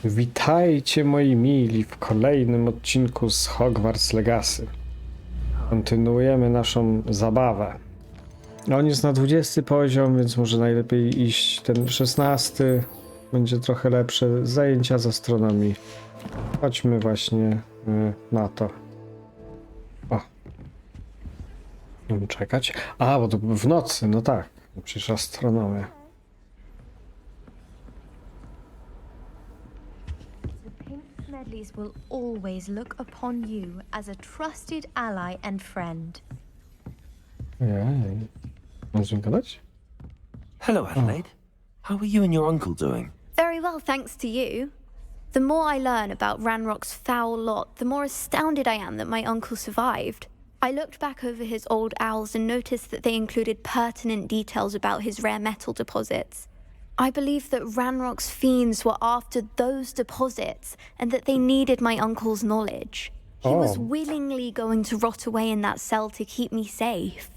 Witajcie moi mili w kolejnym odcinku z Hogwarts Legacy. Kontynuujemy naszą zabawę. On jest na 20 poziom, więc może najlepiej iść ten 16. Będzie trochę lepsze. Zajęcia z astronomii. Chodźmy właśnie na to. O. Będziemy czekać. A, bo to w nocy, no tak. Przecież astronomia. Medleys will always look upon you as a trusted ally and friend. Ojej. Możemy gadać? Hello, Adelaide. How are you and your uncle doing? Very well, thanks to you. The more I learn about Ranrock's foul lot, the more astounded I am that my uncle survived. I looked back over his old owls and noticed that they included pertinent details about his rare metal deposits. I believe that Ranrock's fiends were after those deposits and that they needed my uncle's knowledge. He was willingly going to rot away in that cell to keep me safe.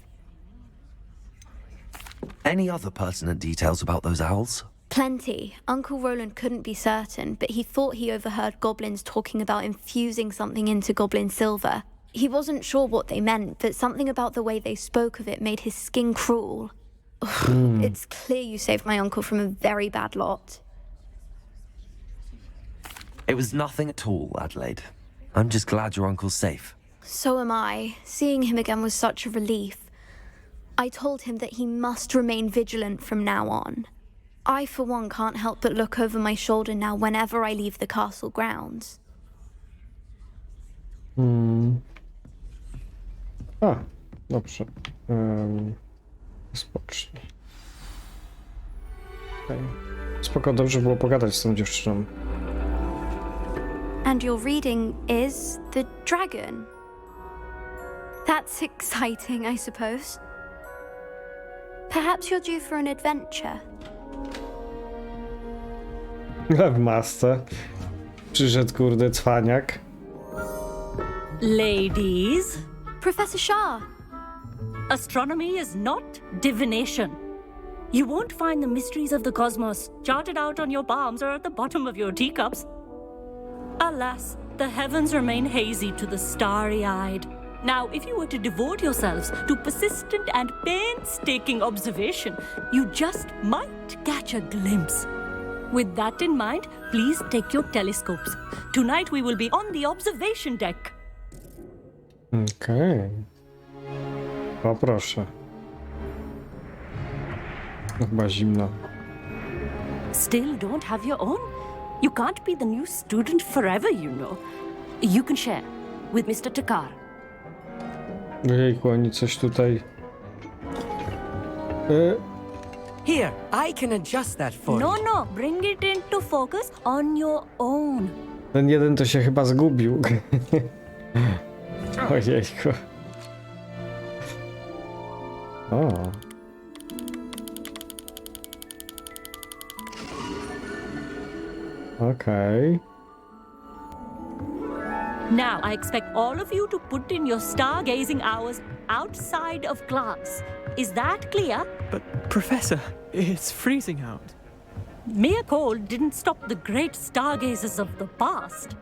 Any other pertinent details about those owls? Plenty. Uncle Roland couldn't be certain, but he thought he overheard goblins talking about infusing something into goblin silver. He wasn't sure what they meant, but something about the way they spoke of it made his skin crawl. It's clear you saved my uncle from a very bad lot. It was nothing at all, Adelaide. I'm just glad your uncle's safe. So am I. Seeing him again was such a relief. I told him that he must remain vigilant from now on. I, for one, can't help but look over my shoulder now whenever I leave the castle grounds. A, dobrze. Spocznij. Okay. Spoko, dobrze było pogadać z tą dziewczyną. And your reading is The Dragon. That's exciting, I suppose. Perhaps you're due for an adventure. W masce. Przyszedł kurde cwaniak. Ladies, Professor Shah! astronomy is not divination. You won't find the mysteries of the cosmos charted out on your palms or at the bottom of your teacups. Alas, the heavens remain hazy to the starry-eyed. Now, if you were to devote yourselves to persistent and painstaking observation, you just might catch a glimpse. With that in mind, please take your telescopes. Tonight we will be on the observation deck. Okej. Poproszę. No chyba zimno. Still don't have your own? You can't be the new student forever, you know. You can share with Mr. Takar. Ojejku, oni coś tutaj... Here, I can adjust that for No, you. no, bring it into focus on your own. Ten jeden to się chyba zgubił. Ojejku. O. Okej. Now, I expect all of you to put in your stargazing hours outside of class. Is that clear? But, Professor, it's freezing out. Mere cold didn't stop the great stargazers of the past.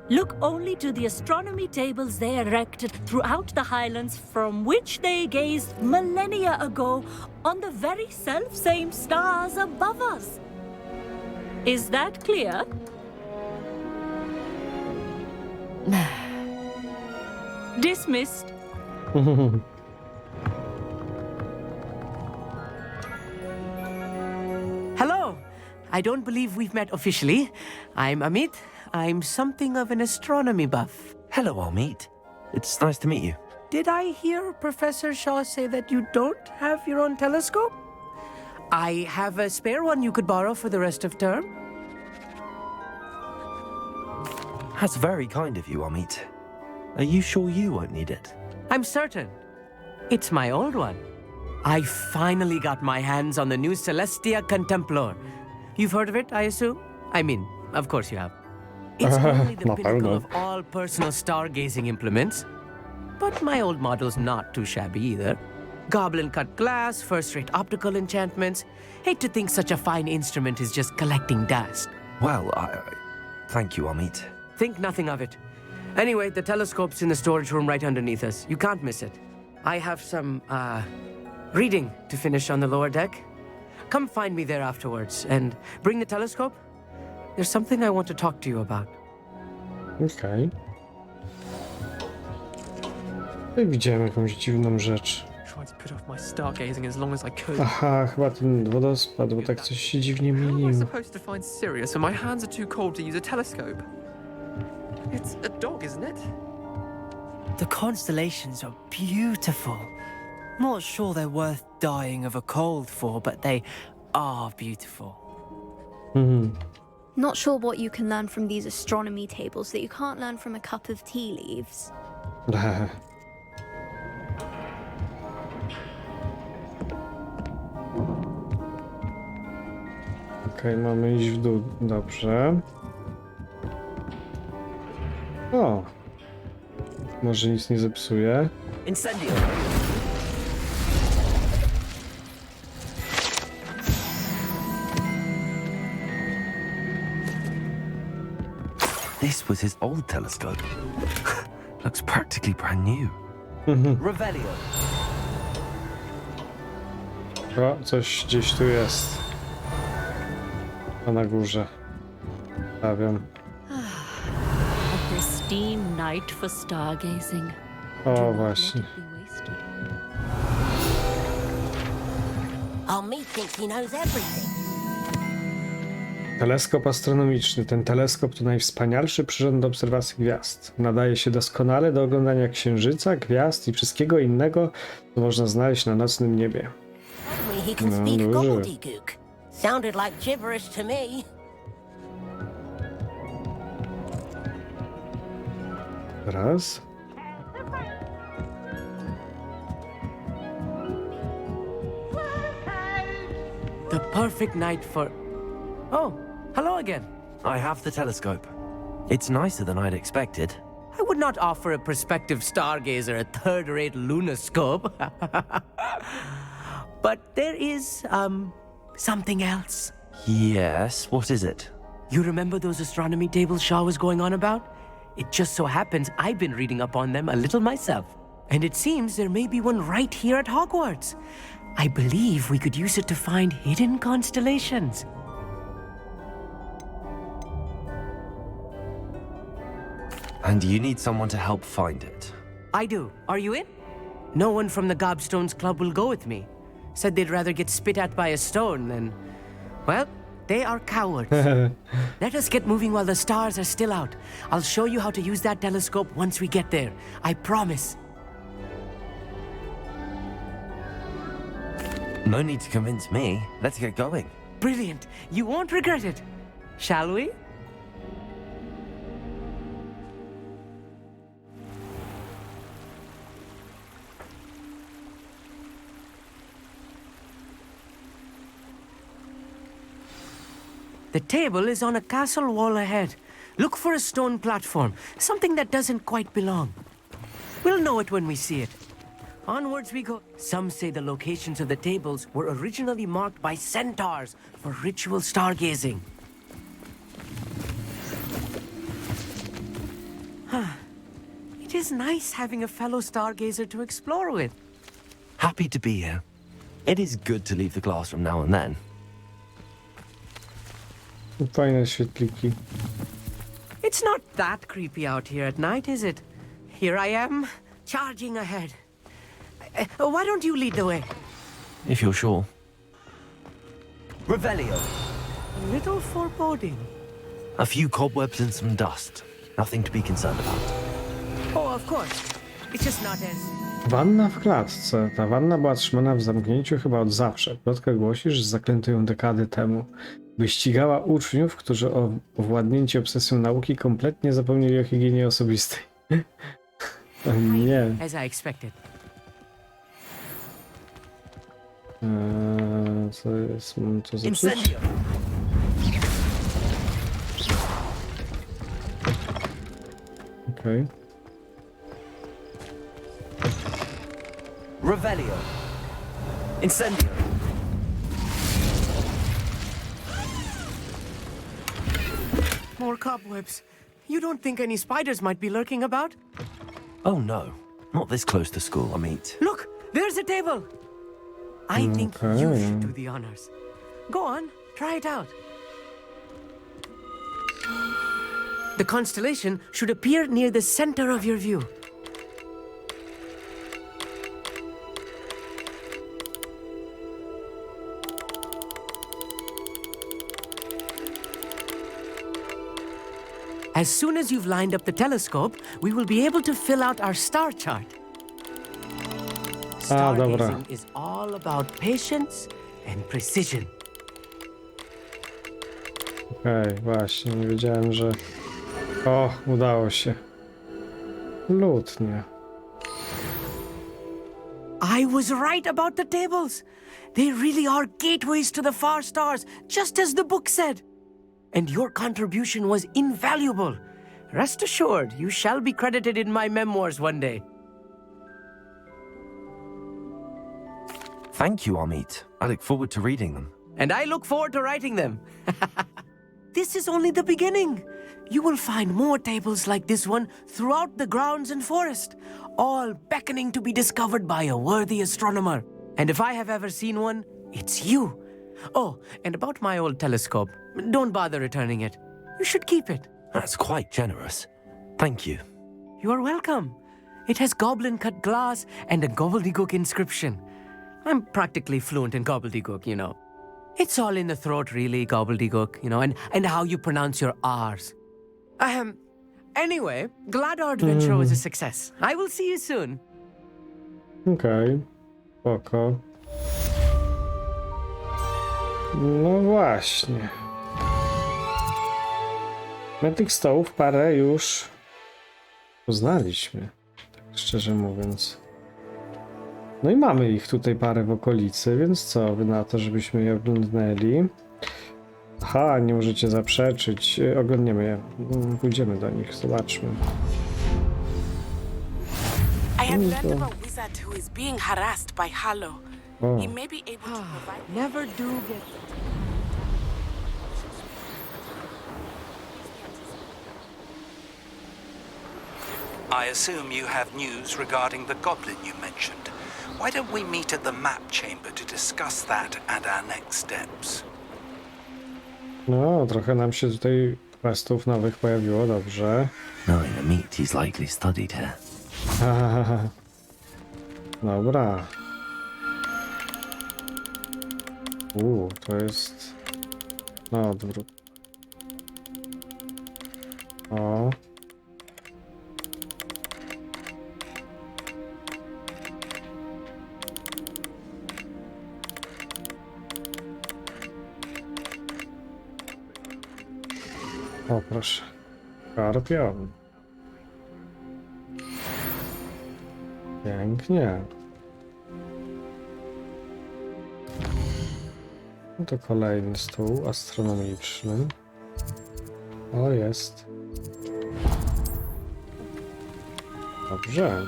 Look only to the astronomy tables they erected throughout the Highlands, from which they gazed millennia ago on the very self-same stars above us. Is that clear? Dismissed. Hello! I don't believe we've met officially. I'm Amit. I'm something of an astronomy buff. Hello, Amit. It's nice to meet you. Did I hear Professor Shaw say that you don't have your own telescope? I have a spare one you could borrow for the rest of term. That's very kind of you, Amit. Are you sure you won't need it? I'm certain. It's my old one. I finally got my hands on the new Celestia Contemplar. You've heard of it, I assume? I mean, of course you have. It's only the Not pinnacle only. of all personal stargazing implements. But my old model's not too shabby either. Goblin-cut glass, first-rate optical enchantments. Hate to think such a fine instrument is just collecting dust. Well, Thank you, Amit. Think nothing of it. Anyway, the telescope's in the storage room right underneath us. You can't miss it. I have some, reading to finish on the lower deck. Come find me there afterwards and bring the telescope. There's something I want to talk to you about. Okej. Okay. Widziałem jakąś dziwną rzecz. Tried to put off my stargazing as long as I could. Aha, chyba ten wodospad, bo tak coś się dziwnie How am I mienił. supposed to find Sirius when my hands are too cold to use a telescope? It's a dog, isn't it? The constellations are beautiful. Not sure they're worth dying of a cold for, but they are beautiful. Not sure what you can learn from these astronomy tables that you can't learn from a cup of tea leaves. Okej, mamy iść w dół. Dobrze. O! Może nic nie zepsuje. Incendio! This was his old telescope. Looks practically brand new. Revelio. O, coś gdzieś tu jest. A na górze. Stawiam. A pristine night for stargazing. O, właśnie. Amit thinks he knows everything. Teleskop astronomiczny. Ten teleskop to najwspanialszy przyrząd do obserwacji gwiazd. Nadaje się doskonale do oglądania księżyca, gwiazd i wszystkiego innego, co można znaleźć na nocnym niebie. Told me he can No, speak duży. gobbledygook. Sounded like gibberish to me. Raz. The perfect night for... Oh, hello again. I have the telescope. It's nicer than I'd expected. I would not offer a prospective stargazer a third-rate lunoscope. But there is, something else. Yes, what is it? You remember those astronomy tables Shaw was going on about? It just so happens I've been reading up on them a little myself. And it seems there may be one right here at Hogwarts. I believe we could use it to find hidden constellations. And you need someone to help find it. I do. Are you in? No one from the Gobstones Club will go with me. Said they'd rather get spit at by a stone than... Well, they are cowards. Let us get moving while the stars are still out. I'll show you how to use that telescope once we get there. I promise. No need to convince me. Let's get going. Brilliant. You won't regret it. Shall we? The table is on a castle wall ahead. Look for a stone platform, something that doesn't quite belong. We'll know it when we see it. Onwards we go. Some say the locations of the tables were originally marked by centaurs for ritual stargazing. It is nice having a fellow stargazer to explore with. Happy to be here. It is good to leave the classroom now and then. Fajne świetliki. It's not that creepy out here at night, is it? Here I am, charging ahead. Why don't you lead the way? If you're sure. Revelio. A little foreboding. A few cobwebs and some dust. Nothing to be concerned about. Oh, of course. It's just not as... Wanna w klatce. Ta wanna była trzymana w zamknięciu chyba od zawsze. Plotka głosi, że zaklęto ją dekady temu. Wyścigała uczniów, którzy owładnięci obsesją nauki kompletnie zapomnieli o higienie osobistej. O nie. As I expected. Co jest? Mam to zepsuć? Incendio. Okej. Revelio. Incendio. More cobwebs. You don't think any spiders might be lurking about? Oh no, not this close to school, Amit. Look, there's a table. I think you should do the honors. Go on, try it out. The constellation should appear near the center of your view. As soon as you've lined up the telescope, we will be able to fill out our star chart. Stargazing is all about patience and precision. Okej, właśnie, nie wiedziałem, że... O, udało się. Lutnie. I was right about the tables. They really are gateways to the far stars, just as the book said. And your contribution was invaluable. Rest assured, you shall be credited in my memoirs one day. Thank you, Amit. I look forward to reading them. And I look forward to writing them. This is only the beginning. You will find more tables like this one throughout the grounds and forest, all beckoning to be discovered by a worthy astronomer. And if I have ever seen one, it's you. Oh, and about my old telescope, don't bother returning it. You should keep it. That's quite generous. Thank you. You are welcome. It has goblin-cut glass and a gobbledygook inscription. I'm practically fluent in gobbledygook, you know. It's all in the throat, really, gobbledygook, you know, and how you pronounce your R's. Anyway, glad our adventure was a success. I will see you soon. Okej, spoko. No właśnie. My tych stołów parę już poznaliśmy, tak szczerze mówiąc. No i mamy ich tutaj parę w okolicy, więc co wy na to, żebyśmy je oglądnęli? Aha, nie możecie zaprzeczyć. Oglądniemy je. Pójdziemy do nich, zobaczmy. I have learned of a wizard who is being harassed by Hallow. O. He may be able to provide... Never do get... I assume you have news regarding the goblin you mentioned. Why don't we meet at the map chamber to discuss that and our next steps? No, trochę nam się tutaj questów nowych pojawiło, dobrze. Knowing Amit, he's likely studied here. Dobra. To jest... No, odwrót. O. O, proszę. Skorpion. Pięknie. No to kolejny stół astronomiczny. O, jest. Dobrze.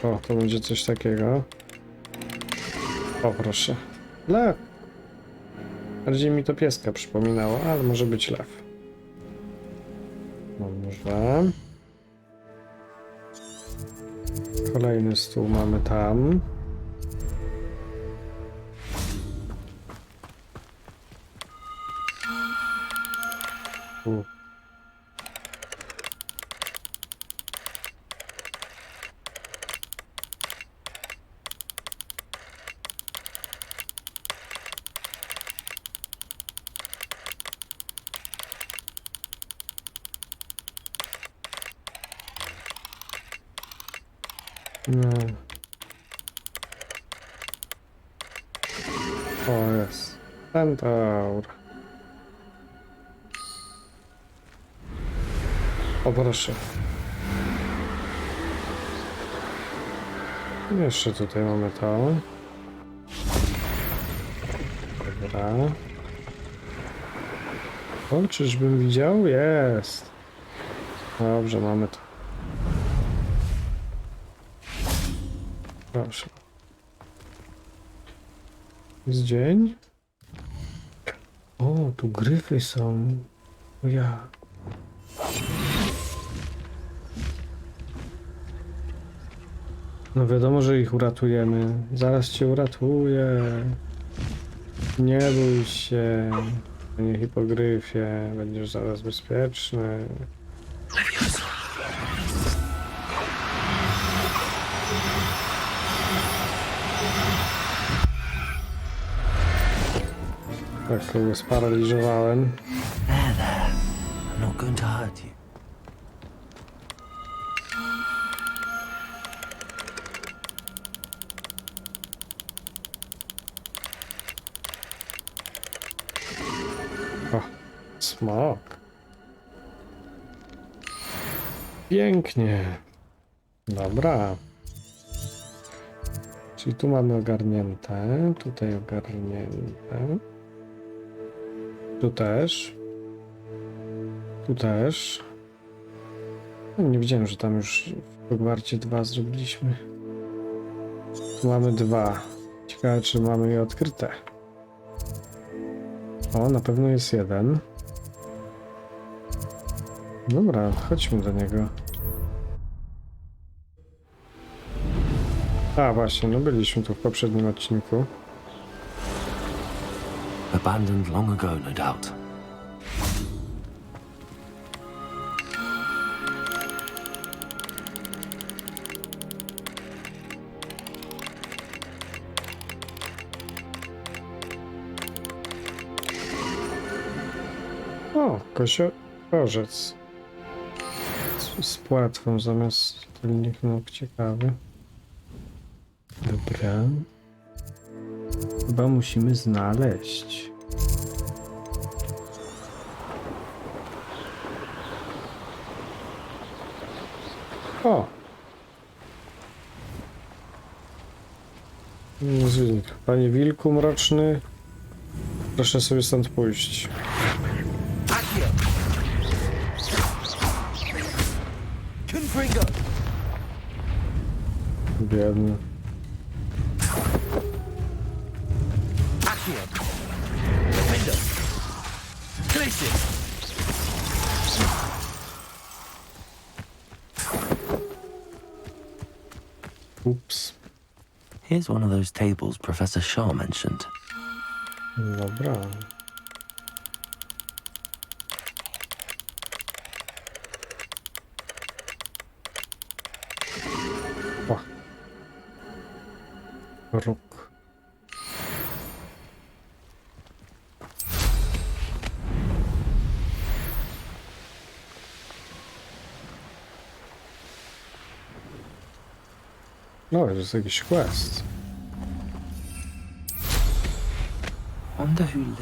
O, to będzie coś takiego. O, proszę. Lew. Bardziej mi to pieska przypominało, ale może być lew. Dobrze. Kolejny stół mamy tam. No. O, jest. Centaur. O, proszę. Jeszcze tutaj mamy to. Dobra. O, czyżbym widział? Jest. Dobrze, mamy to. Proszę. Jest dzień. O, tu gryfy są. O ja. No wiadomo, że ich uratujemy. Zaraz cię uratuję. Nie bój się. Panie hipogryfie. Będziesz zaraz bezpieczny. Tak, kogo sparaliżowałem. There, there. I'm not going to hurt you. O, smok. Pięknie. Dobra. Czyli tu mamy ogarnięte, tutaj ogarnięte. Tu też. Tu też. No, nie wiedziałem, że tam już w Hogwarcie 2 zrobiliśmy. Tu mamy 2. Ciekawe, czy mamy je odkryte. O, na pewno jest 1. Dobra, chodźmy do niego. A, właśnie, no byliśmy tu w poprzednim odcinku. Abandoned long ago, no doubt. O, korzec. Z płatwą zamiast tylnych nóg, ciekawy. Dobra. Chyba musimy znaleźć. O! Panie wilku mroczny, proszę sobie stąd pójść. Biedny. Oops. Here's one of those tables Professor Shaw mentioned. Dobra. O. Róg. No, to jest jakiś quest.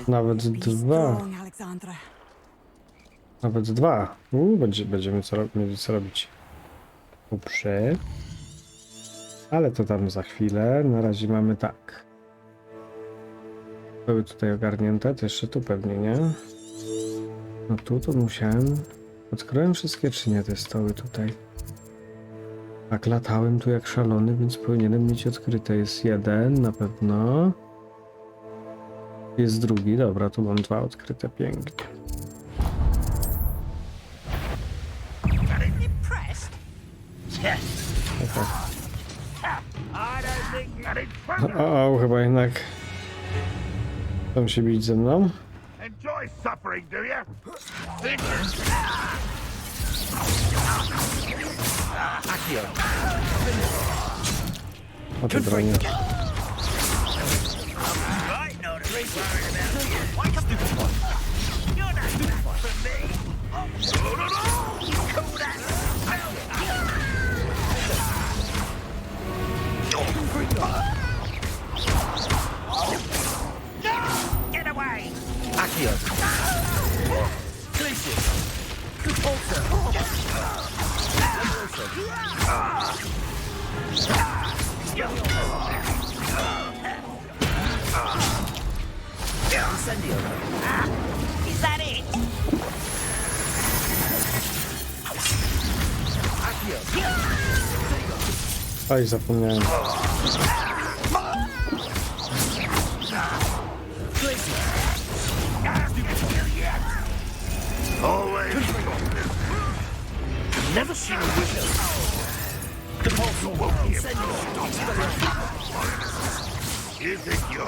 Nawet 2. Nawet 2. Będziemy mieli co robić. Dobrze. Ale to tam za chwilę. Na razie mamy tak. Były tutaj ogarnięte. To jeszcze tu pewnie, nie? No tu to musiałem... Odkryłem wszystkie czy nie te stoły tutaj? Tak, latałem tu jak szalony, więc powinienem mieć odkryte. Jest 1 na pewno. Jest 2. Dobra, tu mam 2 odkryte. Pięknie. O, chyba jednak chcą się bić ze mną. O te bronie. Get away! Accio. Glacius. Repulsor. Is that it? Oj, zapomniałem. Never seen a wizard. The portal won't be send you think you're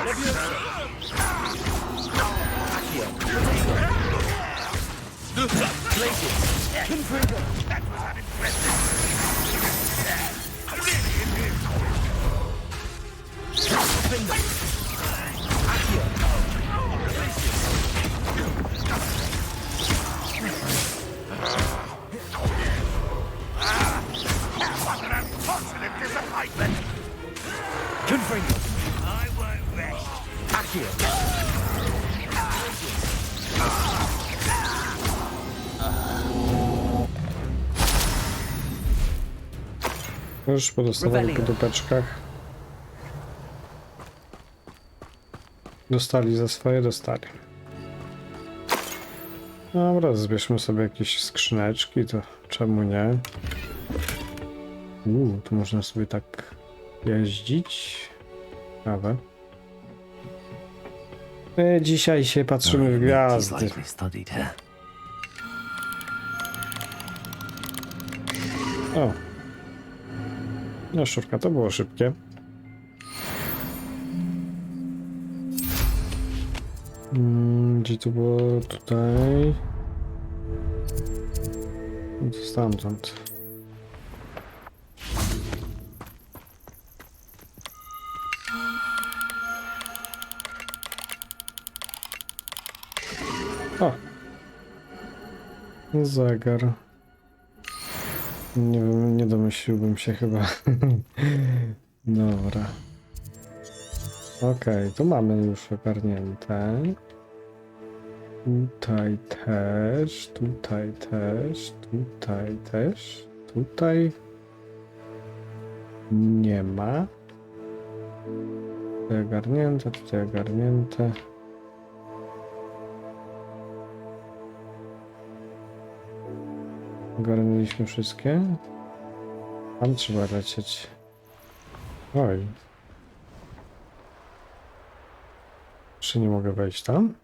I won't rest. Accio. Już podostawali po dupeczkach. Dostali za swoje, dostali. Dobra, zbierzmy sobie jakieś skrzyneczki, to czemu nie? Tu można sobie tak jeździć. Ciekawe. Dzisiaj się patrzymy w gwiazdy. O. No szurka, to było szybkie. Gdzie to było? Tutaj. No to stamtąd. O! Zegar. Nie wiem, nie domyśliłbym się chyba. Dobra. Okej, tu mamy już ogarnięte. Tutaj też, tutaj też, tutaj też, tutaj nie ma. Tutaj ogarnięte, tutaj ogarnięte. Ogarnęliśmy wszystkie. Tam trzeba lecieć. Oj. Czy nie mogę wejść tam?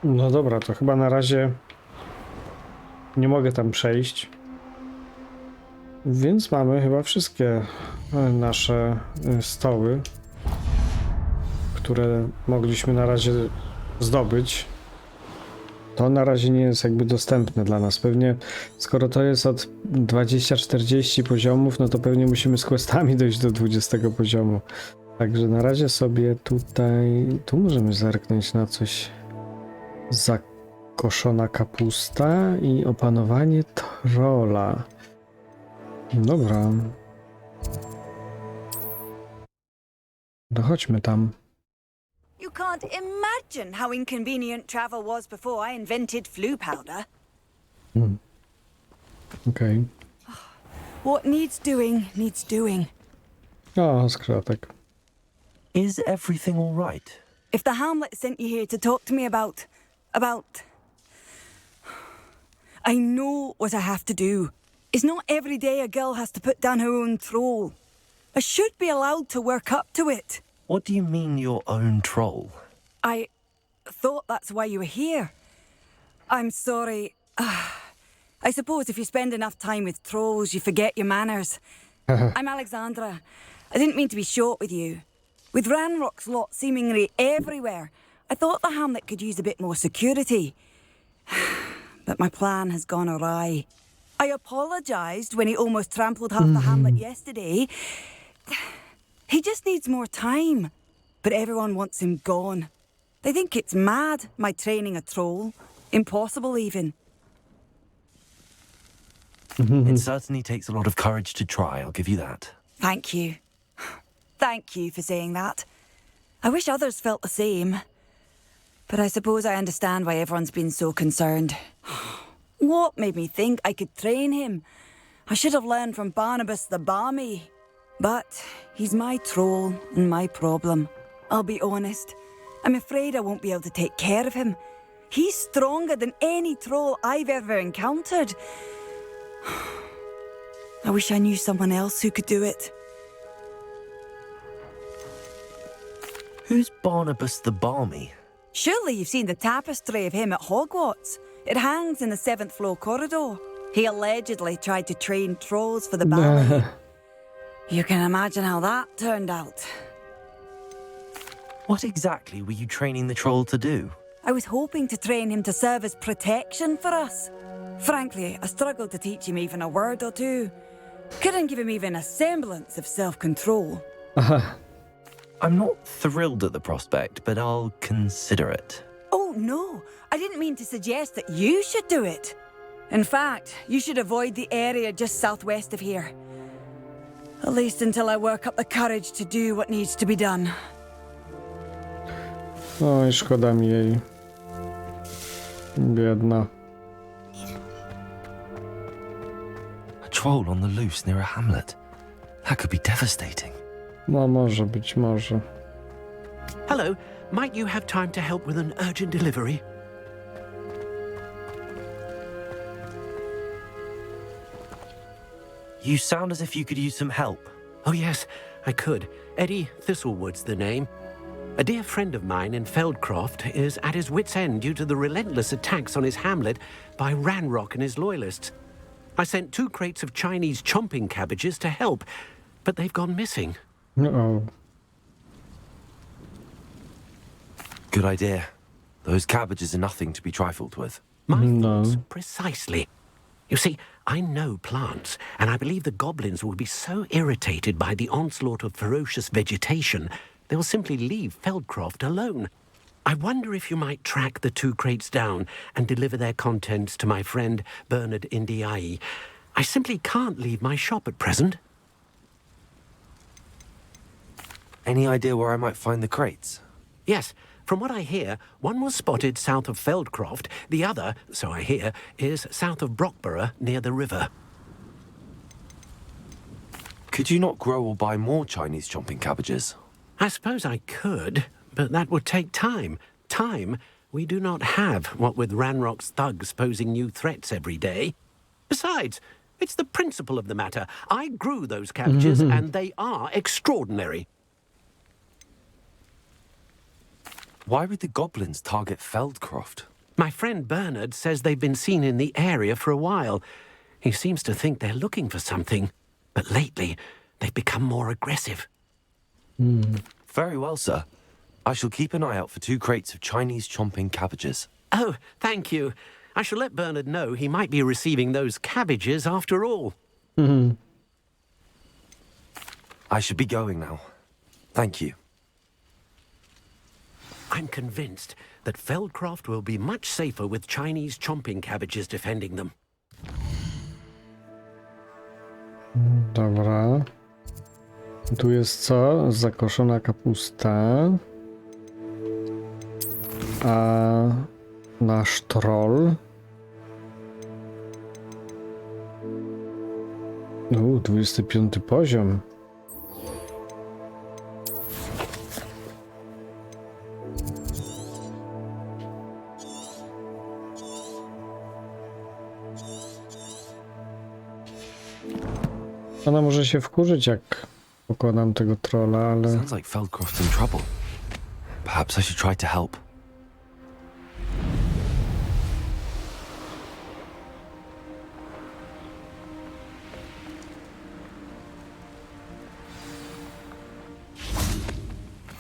No dobra, to chyba na razie nie mogę tam przejść. Więc mamy chyba wszystkie nasze stoły, które mogliśmy na razie zdobyć. To na razie nie jest jakby dostępne dla nas. Pewnie, skoro to jest od 20-40 poziomów, no to pewnie musimy z questami dojść do 20 poziomu. Także na razie sobie tutaj... Tu możemy zerknąć na coś. Zakoszona Kapusta i Opanowanie Trolla. Dobra. Dochodźmy tam. You can't imagine how inconvenient travel was before I invented flu powder. Okej. What needs doing, needs doing. O, skratek. Is everything all right? If the Hamlet sent you here to talk to me about... I know what I have to do. It's not every day a girl has to put down her own troll. I should be allowed to work up to it. What do you mean your own troll? I thought that's why you were here. I'm sorry. I suppose if you spend enough time with trolls, you forget your manners. I'm Alexandra. I didn't mean to be short with you. With Ranrock's lot seemingly everywhere, I thought the hamlet could use a bit more security. But my plan has gone awry. I apologized when he almost trampled half the hamlet yesterday. He just needs more time. But everyone wants him gone. They think it's mad, my training a troll. Impossible, even. It certainly takes a lot of courage to try, I'll give you that. Thank you. Thank you for saying that. I wish others felt the same. But I suppose I understand why everyone's been so concerned. What made me think I could train him? I should have learned from Barnabas the Barmy. But he's my troll and my problem. I'll be honest. I'm afraid I won't be able to take care of him. He's stronger than any troll I've ever encountered. I wish I knew someone else who could do it. Who's Barnabas the Balmy? Surely you've seen the tapestry of him at Hogwarts. It hangs in the 7th floor corridor. He allegedly tried to train trolls for the ballet. You can imagine how that turned out. What exactly were you training the troll to do? I was hoping to train him to serve as protection for us. Frankly, I struggled to teach him even a word or two. Couldn't give him even a semblance of self-control. I'm not thrilled at the prospect, but I'll consider it. Oh, no. I didn't mean to suggest that you should do it. In fact, you should avoid the area just southwest of here. At least until I work up the courage to do what needs to be done. Oj, szkoda mi jej. Biedna. A troll on the loose near a hamlet. That could be devastating. No może być, może. Hello, might you have time to help with an urgent delivery? You sound as if you could use some help. Oh yes, I could. Eddie Thistlewood's the name. A dear friend of mine in Feldcroft is at his wit's end due to the relentless attacks on his hamlet by Ranrock and his loyalists. I sent 2 crates of Chinese chomping cabbages to help, but they've gone missing. Uh-oh. Good idea. Those cabbages are nothing to be trifled with. My thoughts, precisely. You see, I know plants, and I believe the goblins will be so irritated by the onslaught of ferocious vegetation, they will simply leave Feldcroft alone. I wonder if you might track the 2 crates down and deliver their contents to my friend Bernard Indiai. I simply can't leave my shop at present. Any idea where I might find the crates? Yes. From what I hear, one was spotted south of Feldcroft, the other, so I hear, is south of Brockborough near the river. Could you not grow or buy more Chinese chomping cabbages? I suppose I could, but that would take time. Time we do not have, what with Ranrock's thugs posing new threats every day. Besides, it's the principle of the matter. I grew those cabbages, and they are extraordinary. Why would the goblins target Feldcroft? My friend Bernard says they've been seen in the area for a while. He seems to think they're looking for something, but lately they've become more aggressive. Very well, sir. I shall keep an eye out for 2 crates of Chinese chomping cabbages. Oh, thank you. I shall let Bernard know he might be receiving those cabbages after all. I should be going now. Thank you. I'm convinced that Feldcroft will be much safer with Chinese chomping cabbages defending them. Dobra. Tu jest co? Zakoszona kapusta. A nasz troll. 25 poziom. Ona może się wkurzyć, jak pokonam tego trolla, ale... Sounds like Feldcroft's in trouble. Perhaps I should try to help.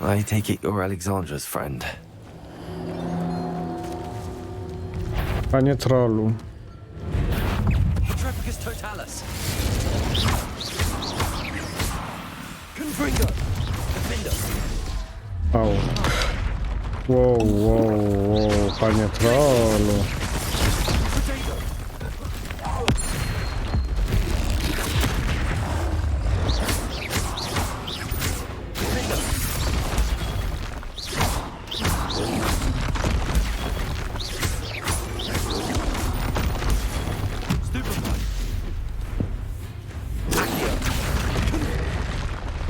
I take it you're Alexandra's friend. Panie trollu. Totalis. Au. Wow, panie trollu.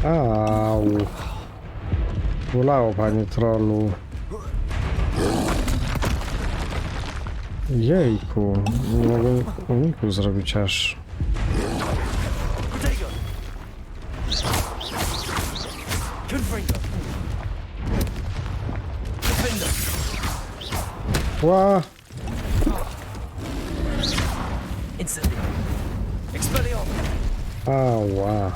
Au. Bolało, panie trollu. Jejku, nie mogę uniku zrobić aż. Ła! Ała.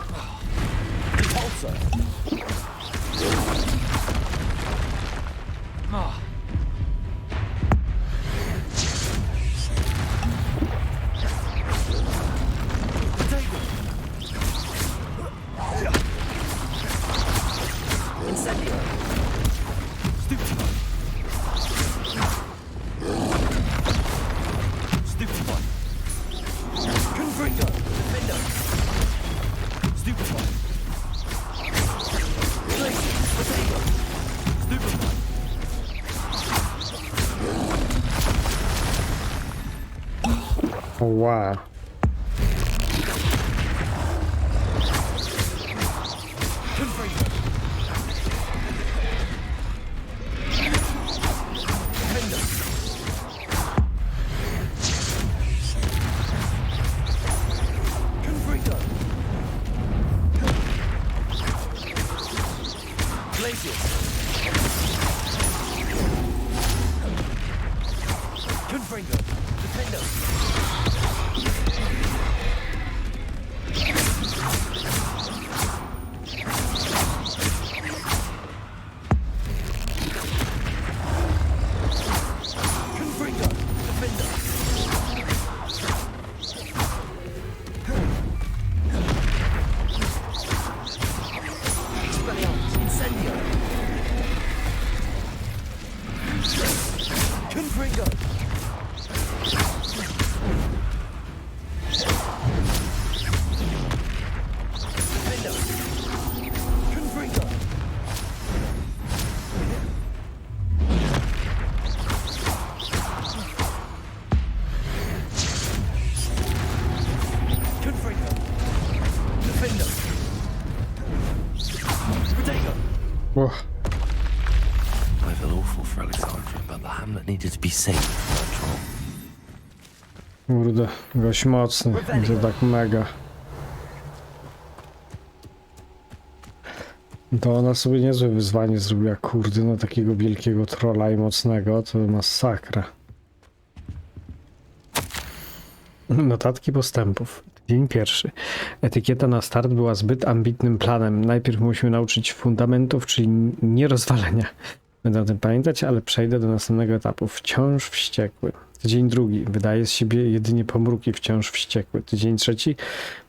Ła. I feel awful for Alexandra, but the hamlet needed to be safe after all. Kurde, gość mocny, to tak mega. To ona sobie niezłe wyzwanie zrobiła, kurde, no takiego wielkiego trolla i mocnego, to masakra. Notatki postępów. Dzień pierwszy. Etykieta na start była zbyt ambitnym planem. Najpierw musimy nauczyć fundamentów, czyli nierozwalenia. Będę o tym pamiętać, ale przejdę do następnego etapu. Wciąż wściekły. Tydzień drugi. Wydaje z siebie jedynie pomruki, wciąż wściekły. Tydzień trzeci.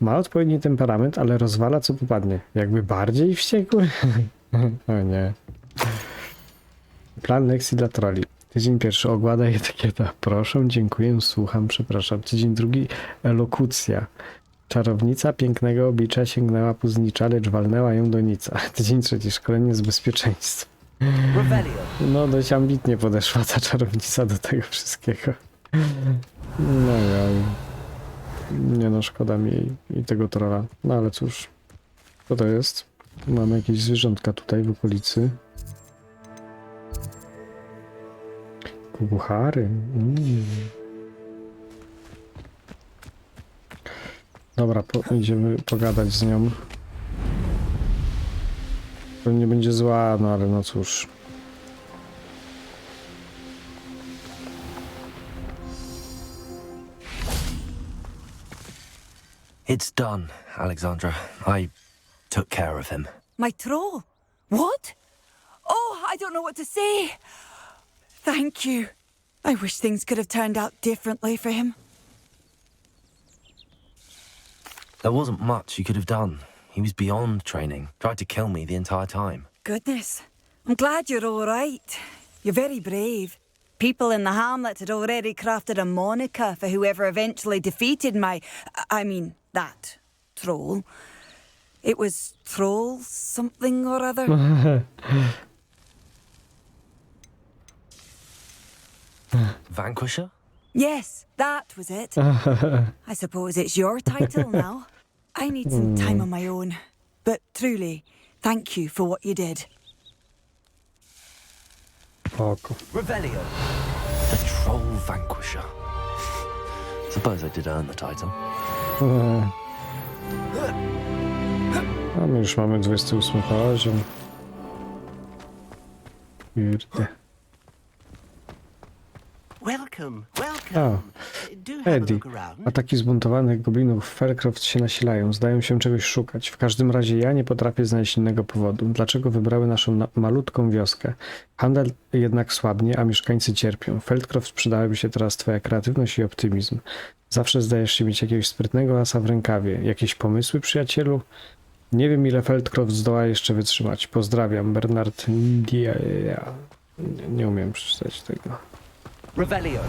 Ma odpowiedni temperament, ale rozwala co popadnie. Jakby bardziej wściekły? O nie. Plan lekcji dla trolli. Tydzień pierwszy. Ogłada i etykieta. Proszę, dziękuję, słucham, przepraszam. Tydzień drugi. Elokucja. Czarownica pięknego oblicza sięgnęła puznicza, lecz walnęła ją do nica. Tydzień trzeci. Szkolenie z bezpieczeństwa. No dość ambitnie podeszła ta czarownica do tego wszystkiego. No ja. Nie no, szkoda mi jej i tego trolla. No ale cóż. Co to jest? Mamy jakieś zwierzątka tutaj w okolicy. Kubuchary. Dobra, idziemy pogadać z nią. Pewnie będzie zła, no ale no cóż. It's done, Alexandra. I took care of him. My troll? What? Oh, I don't know what to say. Thank you. I wish things could have turned out differently for him. There wasn't much you could have done. He was beyond training. Tried to kill me the entire time. Goodness. I'm glad you're all right. You're very brave. People in the hamlet had already crafted a moniker for whoever eventually defeated that troll. It was Troll something or other. Vanquisher? Yes, that was it. I suppose it's your title now. I need some time on my own. But truly, thank you for what you did. Revelio. The Troll Vanquisher. Suppose I did earn the title. A my już mamy 28 poziom. Kurde. welcome, O, welcome. Do have a Eddie. look around. Ataki zbuntowanych goblinów w Feldcroft się nasilają. Zdają się czegoś szukać. W każdym razie ja nie potrafię znaleźć innego powodu. Dlaczego wybrały naszą malutką wioskę? Handel jednak słabnie, a mieszkańcy cierpią. Feldcroft przydałyby się teraz twoja kreatywność i optymizm. Zawsze zdajesz się mieć jakiegoś sprytnego asa w rękawie. Jakieś pomysły, przyjacielu? Nie wiem, ile Feldcroft zdoła jeszcze wytrzymać. Pozdrawiam, Bernard. Nie umiem przeczytać tego. Revelio.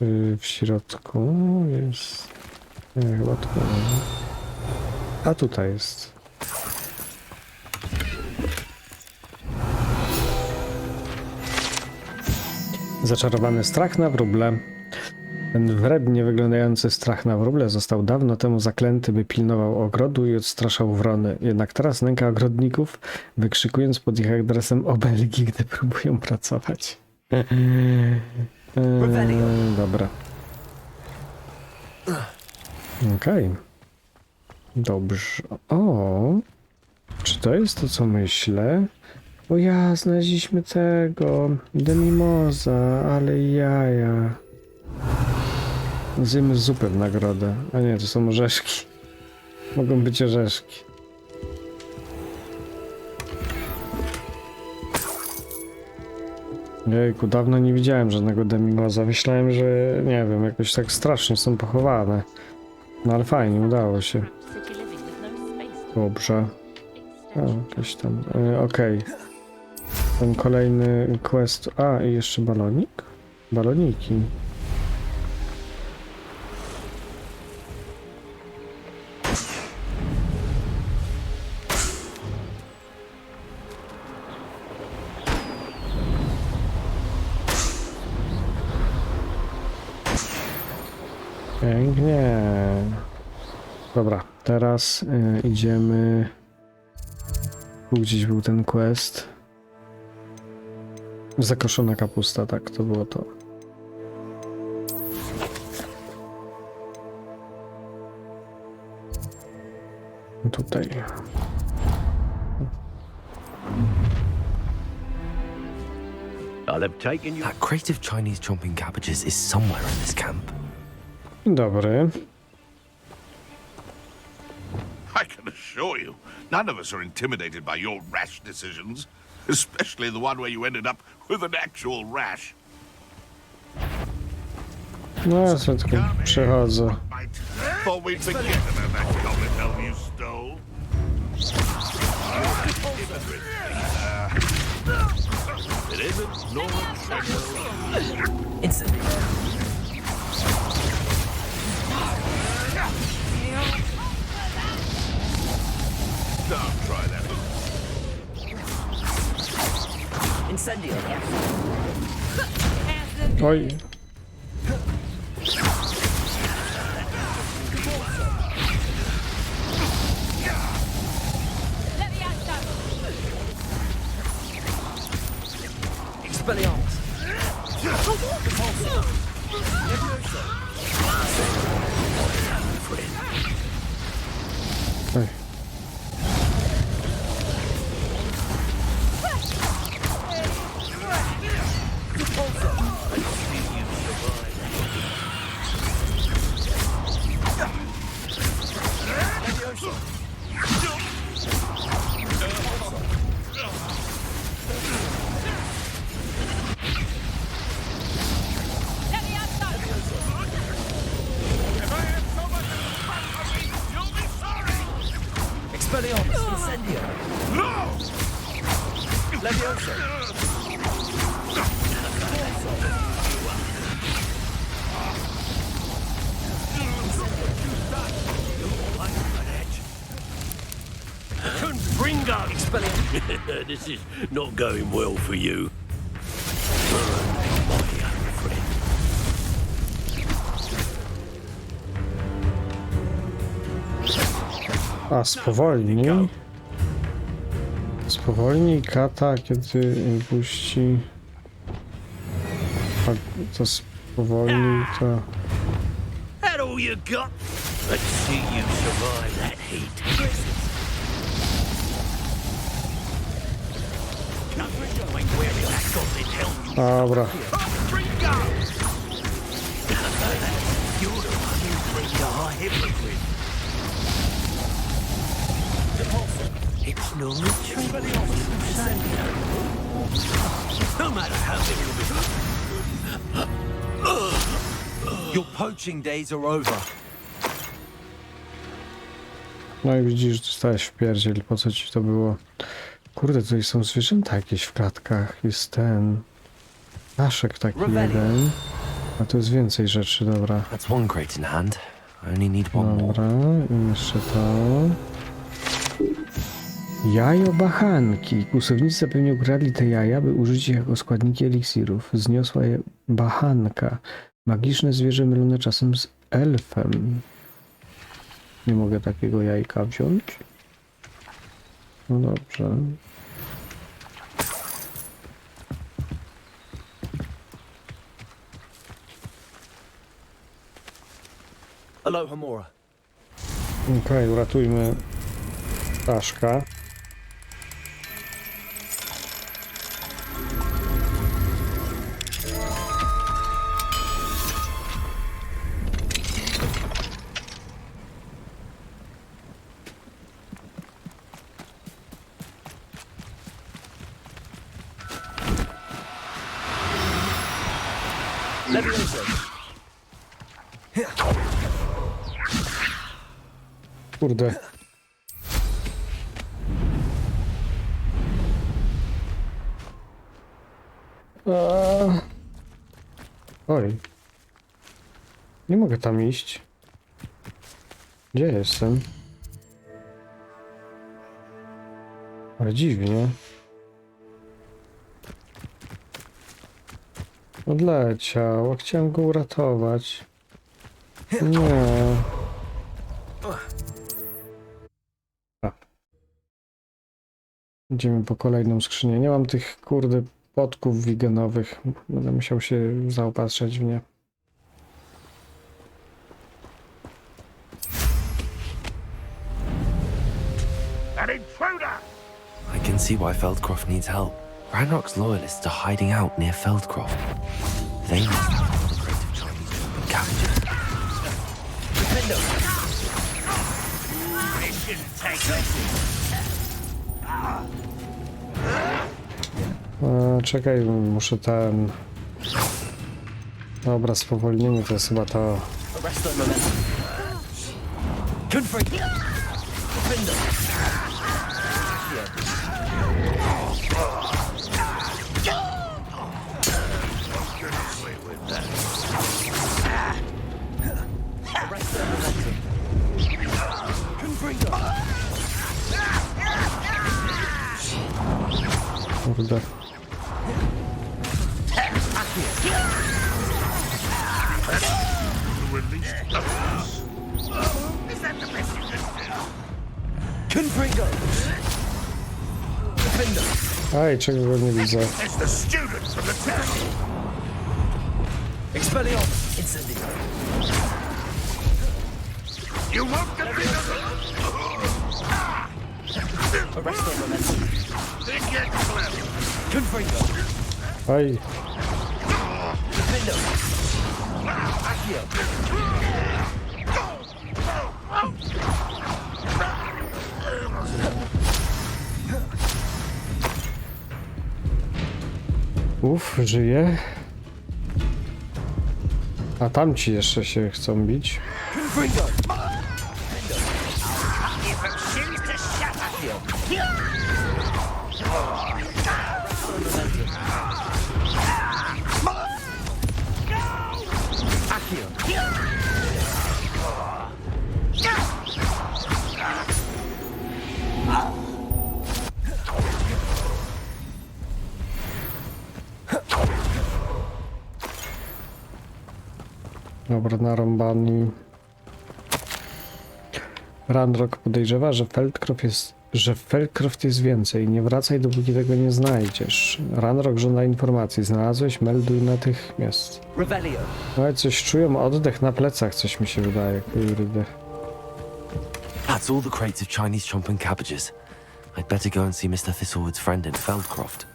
W środku jest... Nie, chyba tu. A tutaj jest. Zaczarowany strach na wróble. Ten wrednie wyglądający strach na wróble został dawno temu zaklęty, by pilnował ogrodu i odstraszał wrony. Jednak teraz nęka ogrodników, wykrzykując pod ich adresem obelgi, gdy próbują pracować. Dobra. Okej. Dobrze. O! Czy to jest to, co myślę? O ja, znaleźliśmy tego. Demimoza, ale jaja. Zjemy zupę w nagrodę. A nie, to są orzeszki. Mogą być orzeszki. Jejku, dawno nie widziałem żadnego demimoza. Myślałem, że nie wiem, jakoś tak strasznie są pochowane. No ale fajnie, udało się. Dobrze. O, jakieś tam. Okej. Ten kolejny quest. A, i jeszcze balonik? Baloniki. Pięknie. Dobra, teraz idziemy... Tu gdzieś był ten quest. Zakoszona Kapusta, tak, to było to. Tutaj. That crate of Chinese chomping cabbages is somewhere in this camp. Dobry. I can assure you, none of us are intimidated by your rash decisions, especially the one where you ended up with an actual rash. No, ja sobie tylko przechodzę. Thought we'd forget about that goblin elf you stole. It isn't Norman. Instantly. Don't try that. Incendio. Oj. Expelliarmus. Oj. Expelliarmus. Incendio. Leviosa. Confringo! Expelliarmus. This is not going well for you. A, spowolni. Spowolni kata, kiedy puści. A to spowolni to. That all you got? Let's see you survive that heat. Dobra. Your poaching days are over. No i widzisz, dostałeś w pierdziel, po co ci to było? Kurde, tutaj są zwierzęta jakieś w klatkach. Jest ten... Ptaszek taki jeden. A tu jest więcej rzeczy, dobra. That's one crate in hand. I only need one more. Dobra, i jeszcze to. Jajo bachanki. Kłusownicy zapewne ukradli te jaja, by użyć ich jako składniki eliksirów. Zniosła je bachanka. Magiczne zwierzę mylone czasem z elfem. Nie mogę takiego jajka wziąć? No dobrze. Alohomora. Okej, uratujmy ptaszka. Kurde. Oj. Nie mogę tam iść. Gdzie jestem? Ale dziwnie. Odleciał, a chciałem go uratować. Nie. Idziemy po kolejną skrzynię. Nie mam tych, kurde, potków wiganowych. Będę musiał się zaopatrzeć w nie. I can see why Feldcroft needs help. Ranrock's loyalists are hiding out near Feldcroft. They must have the crate of Chinese cabbages. Czekaj, muszę ten... Dobra, spowolnienie to jest chyba to... Kurde. Aj, czego go nie widzę? Aj. Żyje. A tamci jeszcze się chcą bić. Dobra, narąbani. Ranrock podejrzewa, że Feldcroft jest więcej. Nie wracaj, dopóki tego nie znajdziesz. Ranrock żąda informacji. Znalazłeś? Melduj natychmiast. No i coś czują oddech na plecach, coś mi się wydaje. Kurde. That's all the crates of Chinese chomping cabbages. I'd better go and see Mr. Thistlewood's friend in Feldcroft.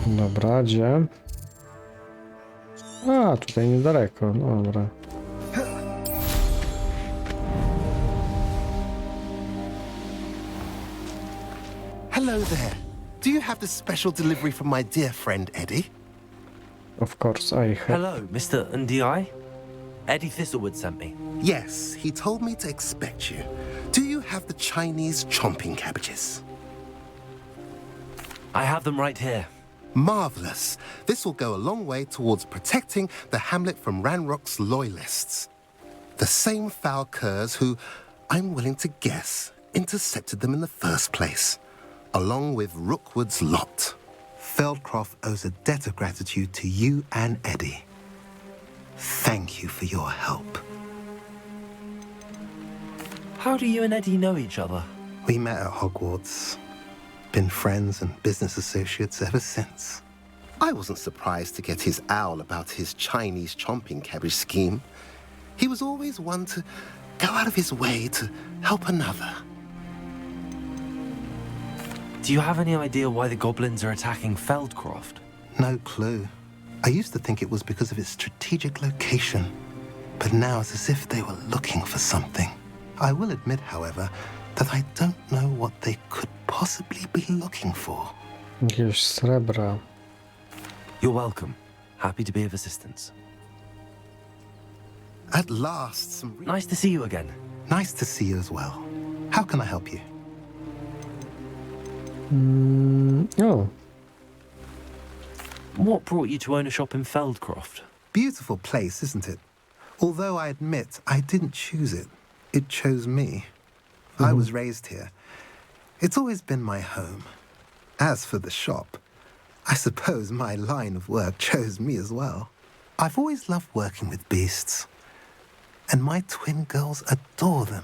Dobra, gdzie? A, tutaj niedaleko, no dobra. Hello there. Do you have the special delivery from my dear friend Eddie? Of course, I have. Hello, Mr. Ndi. Eddie Thistlewood sent me. Yes, he told me to expect you. Do you have the Chinese chomping cabbages? I have them right here. Marvelous. This will go a long way towards protecting the hamlet from Ranrock's loyalists. The same foul curs who, I'm willing to guess, intercepted them in the first place, along with Rookwood's lot. Feldcroft owes a debt of gratitude to you and Eddie. Thank you for your help. How do you and Eddie know each other? We met at Hogwarts. Been friends and business associates ever since. I wasn't surprised to get his owl about his Chinese chomping cabbage scheme. He was always one to go out of his way to help another. Do you have any idea why the goblins are attacking Feldcroft? No clue. I used to think it was because of its strategic location, but now it's as if they were looking for something. I will admit, however, that I don't know what they could possibly be looking for. Jakieś srebra. You're welcome. Happy to be of assistance. At last, Nice to see you again. Nice to see you as well. How can I help you? Oh. What brought you to own a shop in Feldcroft? Beautiful place, isn't it? Although I admit I didn't choose it. It chose me. I was raised here. It's always been my home. As for the shop, I suppose my line of work chose me as well. I've always loved working with beasts. And my twin girls adore them.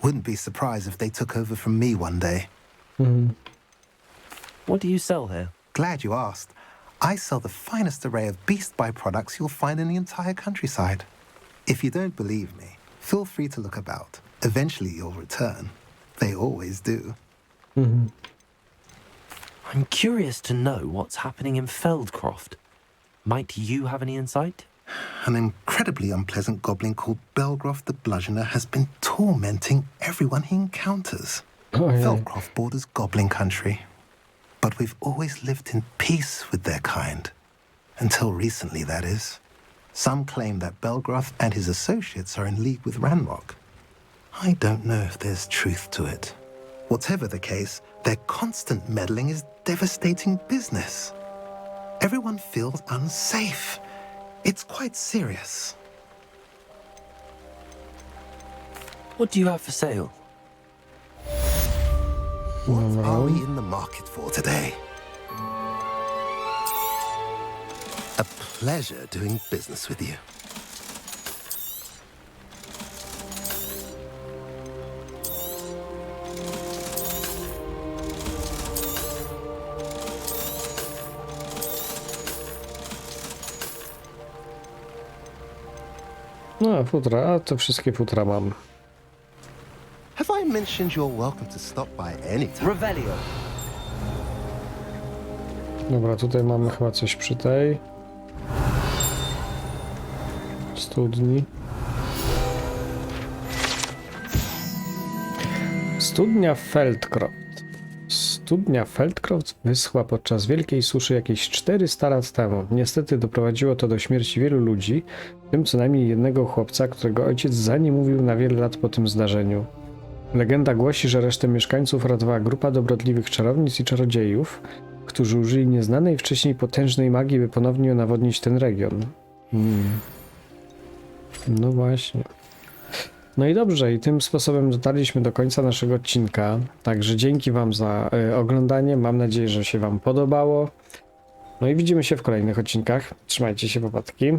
Wouldn't be surprised if they took over from me one day. What do you sell here? Glad you asked. I sell the finest array of beast byproducts you'll find in the entire countryside. If you don't believe me, feel free to look about. Eventually you'll return. They always do. I'm curious to know what's happening in Feldcroft. Might you have any insight? An incredibly unpleasant goblin called Belgroth the Bludgeoner has been tormenting everyone he encounters. Feldcroft borders goblin country, but we've always lived in peace with their kind. Until recently, that is. Some claim that Belgroth and his associates are in league with Ranrock. I don't know if there's truth to it. Whatever the case, their constant meddling is devastating business. Everyone feels unsafe. It's quite serious. What do you have for sale? What are we in the market for today? A pleasure doing business with you. No, futra, a to wszystkie futra mam. Have I mentioned you're welcome to stop by anytime? Revelio. Dobra, tutaj mamy chyba coś przy tej studni. Studnia Feldcroft. Studnia Feldcroft wyschła podczas wielkiej suszy jakieś 400 lat temu. Niestety doprowadziło to do śmierci wielu ludzi, w tym co najmniej jednego chłopca, którego ojciec zaniemówił na wiele lat po tym zdarzeniu. Legenda głosi, że resztę mieszkańców ratowała grupa dobrotliwych czarownic i czarodziejów, którzy użyli nieznanej wcześniej potężnej magii, by ponownie nawodnić ten region. No właśnie. No i dobrze, i tym sposobem dotarliśmy do końca naszego odcinka. Także dzięki wam za oglądanie. Mam nadzieję, że się wam podobało. No i widzimy się w kolejnych odcinkach. Trzymajcie się, chłopaki.